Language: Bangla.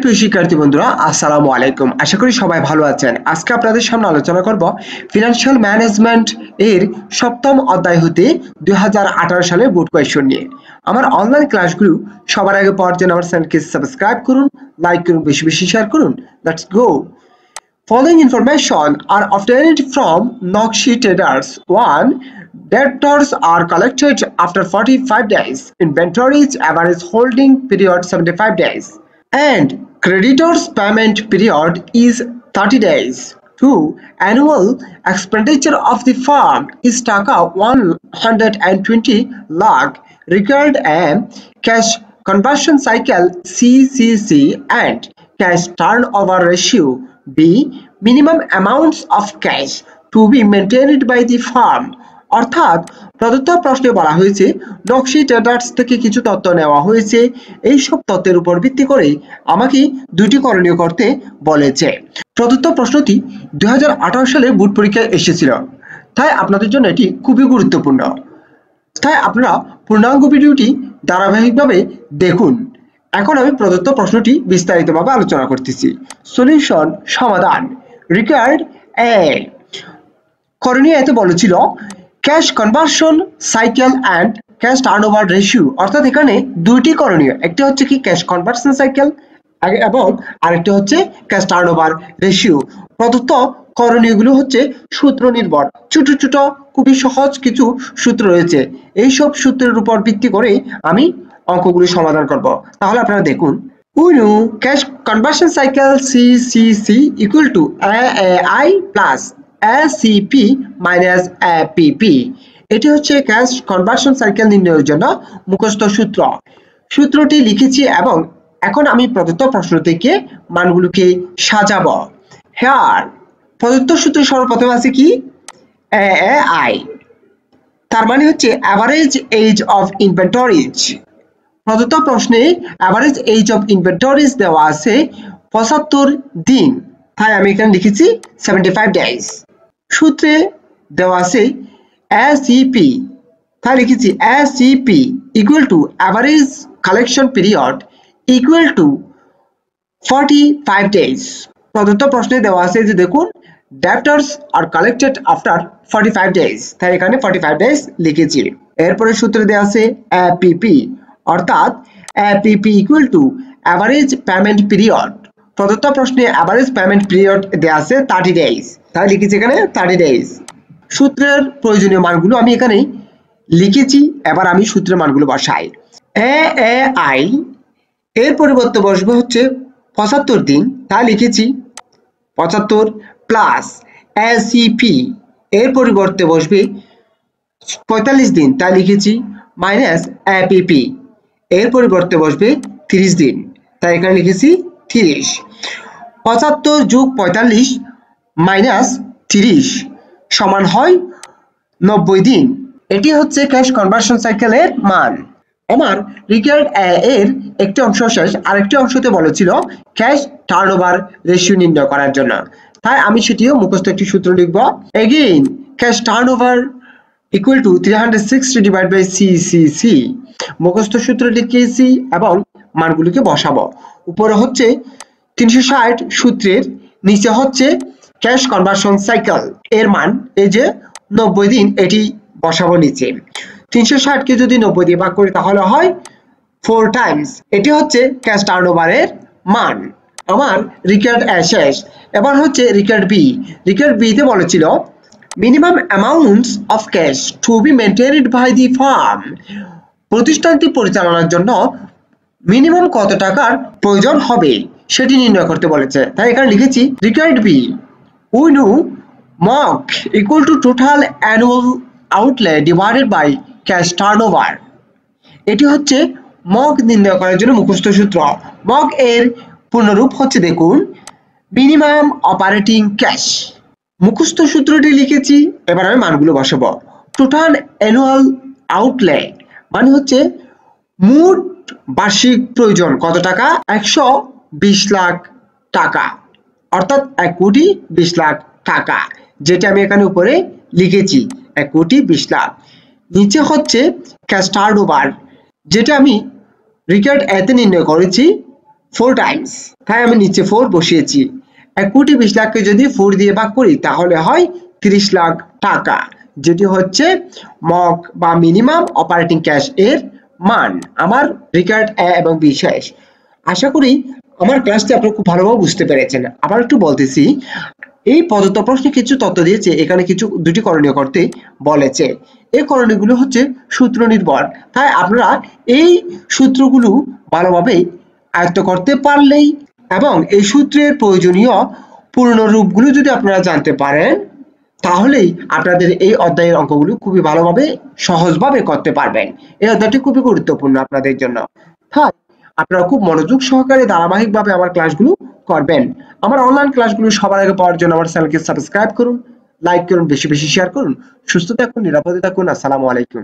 প্রিয় শিক্ষার্থী বন্ধুরা, আসসালামু আলাইকুম। আশা করি সবাই ভালো আছেন। আজকে আপনাদের সামনে আলোচনা করব ফিনান্সিয়াল ম্যানেজমেন্ট এর সপ্তম অধ্যায় হতে 2018 সালের বোর্ড কোয়েশ্চন নিয়ে। আমার অনলাইন ক্লাসগুলো সবার আগে পাওয়ার জন্য আমার চ্যানেলকে সাবস্ক্রাইব করুন, লাইক করুন, বেশি বেশি শেয়ার করুন। Let's go. Following information are obtained from Noxy Traders. 1. Debtors are collected after 45 days. Inventories average holding period 75 days. And creditors payment period is 30 days. 2. Annual expenditure of the firm is taka 120 lakh. Required a cash conversion cycle CCC and cash turnover ratio B. Minimum amounts of cash to be maintained by the firm. অর্থাৎ প্রদত্ত প্রশ্নে বলা হয়েছে নকশি ট্রেডার্স থেকে কিছু তথ্য নেওয়া হয়েছে। এই সব তথ্যের উপর ভিত্তি করে আমাকে দুটি করণীয় করতে বলেছে। প্রদত্ত প্রশ্নটি 2018 সালে বোর্ড পরীক্ষায় এসেছিল, তাই আপনাদের জন্য এটি খুবই গুরুত্বপূর্ণ। তাই আপনারা পূর্ণাঙ্গ ভিডিওটি ধারাবাহিকভাবে দেখুন। এখন আমি প্রদত্ত প্রশ্নটি বিস্তারিতভাবে আলোচনা করতেছি। সলিউশন, সমাধান। রিকোয়ার্ড এ, করণীয় এতে বলেছিল cash conversion cycle and cash turnover ratio. অর্থাৎ এখানে দুইটি করণীয়, একটি হচ্ছে কি ক্যাশ কনভার্সন সাইকেল এবং আরেকটি হচ্ছে ক্যাশ টার্নওভার রেশিও। প্রদত্ত করণীয়গুলো হচ্ছে সূত্র নির্ভর, ছোট ছোট খুবই সহজ কিছু সূত্র রয়েছে। এই সব সূত্রের উপর ভিত্তি করে আমি অঙ্কগুলি সমাধান করব। তাহলে আপনারা দেখুন, we know cash conversion cycle CCC equal to AAI plus ACP minus APP। এটি হচ্ছে ক্যাশ কনভার্সন সাইকেল নির্ণয়ের জন্য মুখস্থ সূত্র। সূত্রটি লিখেছি এবং এখন আমি প্রদত্ত প্রশ্ন থেকে মানগুলোকে সাজাবো। হেয়ার প্রদত্ত সূত্র সর্বপ্রথম আছে কি AAI, তার মানে হচ্ছে অ্যাভারেজ এজ অফ ইনভেন্টরিজ। প্রদত্ত প্রশ্নে অ্যাভারেজ এজ অফ ইনভেন্টরিজ দেওয়া আছে 75 দিন, তাই আমি এখানে লিখেছি 75 ডেজ। সূত্রে দেওয়া আছে এসিপি, তাই লিখেছি ACP equal to average collection period equal to 45 days. প্রদত্ত প্রশ্নে দেওয়া আছে যে দেখুন ডেপ্টার্স আর কালেক্টেড আফটার 45 ডেজ, তাই এখানে 45 ডেজ লিখেছি। এরপরে সূত্রে দেওয়া আছে এপিপি, অর্থাৎ APP equal to average payment period. প্রদত্ত প্রশ্নে অ্যাভারেজ পেমেন্ট পিরিয়ড দেওয়া আছে 30 ডেজ, তাই লিখেছি এখানে 30 ডেজ। সূত্রের প্রয়োজনীয় মানগুলো আমি এখানে লিখেছি। এবার আমি সূত্রের মানগুলো বসাই। এআই এর পরিবর্তে বসবে হচ্ছে 75 দিন, তাই লিখেছি 75 প্লাস এসিপি এর পরিবর্তে বসবে 45 দিন, তাই লিখেছি মাইনাস এপিপি এর পরিবর্তে বসবে 30 দিন, তাই এখানে লিখেছি 30। 75 যোগ 45 মাইনাস 30 সমান হয় 90 দিন। এটি হচ্ছে ক্যাশ কনভার্সন সাইকেলের মান। আমার রিকোয়ার্ড এর একটি অংশ শেষ, আরেকটি অংশতে বলেছিল ক্যাশ টার্নওভার রেশিও নির্ণয় করার জন্য, তাই আমি সেটিও মুখস্থ একটি সূত্র লিখব। Again cash turnover equal to 360 divide by CCC. মুখস্থ সূত্র লিখেছি এবং মানগুলিকে বসাবো। উপরে হচ্ছে 360 সূত্রের, নিচে হচ্ছে ক্যাশ কনভার্সন সাইকেল এর মান, এই যে 90 দিন, এটি বসাবো নিচে। 360 কে যদি 90 দিয়ে ভাগ করি তাহলে হয় 4 টাইমস। এটি হচ্ছে ক্যাশ টার্নওভারের মান। আমার রিকোয়ার্ড এ শেষ। এবার হচ্ছে রিকোয়ার্ড বি। রিকোয়ার্ড বি তে বলেছিল minimum amounts of cash to be maintained by the firm. প্রতিষ্ঠানটি পরিচালনার জন্য মিনিমাম কত টাকার প্রয়োজন হবে সেটি নির্ণয় করতে বলেছে, তাই এখানে লিখেছি required B we know MOC equal to total annual outlay divided by cash turnover. এটি হচ্ছে মক নির্ণয় করার জন্য মুখস্থ সূত্র। মক এর পূর্ণরূপ হচ্ছে দেখুন মিনিমাম অপারেটিং ক্যাশ। মুখস্থ সূত্রটি লিখেছি, এবার আমি মানগুলো বসাবো। টোটাল অ্যানুয়াল আউটলে মানে হচ্ছে মোট বার্ষিক প্রয়োজন কত টাকা, 120 লাখ টাকা, অর্থাৎ 1,20 লাখ টাকা, যেটা আমি এখানে উপরে লিখেছি 1,20 লাখ। নিচে হচ্ছে ক্যাশ টার্নওভার, যেটা আমি রিকোয়ার্ড এতে নির্ণয় করেছি 4 টাইমস, তাই আমি নিচে 4 বসিয়েছি। 1,20,00,000কে যদি 4 দিয়ে ভাগ করি তাহলে হয় 30 লাখ টাকা, যেটি হচ্ছে মক বা মিনিমাম অপারেটিং ক্যাশ এর মান। আমার রিকার্ড এ এবং বি শেষ। আশা করি আমার ক্লাসটি আপনারা খুব ভালোভাবে বুঝতে পেরেছেন। আবার একটু বলতেছি, এই প্রদত্ত প্রশ্নে কিছু তথ্য দিয়েছে, এখানে কিছু দুটি করণীয় করতে বলেছে। এই করণীয়গুলো হচ্ছে সূত্র নির্ভর, তাই আপনারা এই সূত্রগুলো ভালোভাবে আয়ত্ত করতে পারলেই এবং এই সূত্রের প্রয়োজনীয় পূর্ণরূপগুলো যদি আপনারা জানতে পারেন তাহলেই আপনাদের এই অধ্যায়ের অঙ্কগুলো খুবই ভালোভাবে সহজভাবে করতে পারবেন। এই অধ্যায়টি খুবই গুরুত্বপূর্ণ আপনাদের জন্য, তাই আপনারা খুব মনোযোগ সহকারে ধারাবাহিকভাবে আমার ক্লাসগুলো করবেন। আমার অনলাইন ক্লাসগুলো সবার আগে পাওয়ার জন্য আমার চ্যানেলকে সাবস্ক্রাইব করুন, লাইক করুন, বেশি বেশি শেয়ার করুন। সুস্থ থাকুন, নিরাপদে থাকুন। আসসালামু আলাইকুম।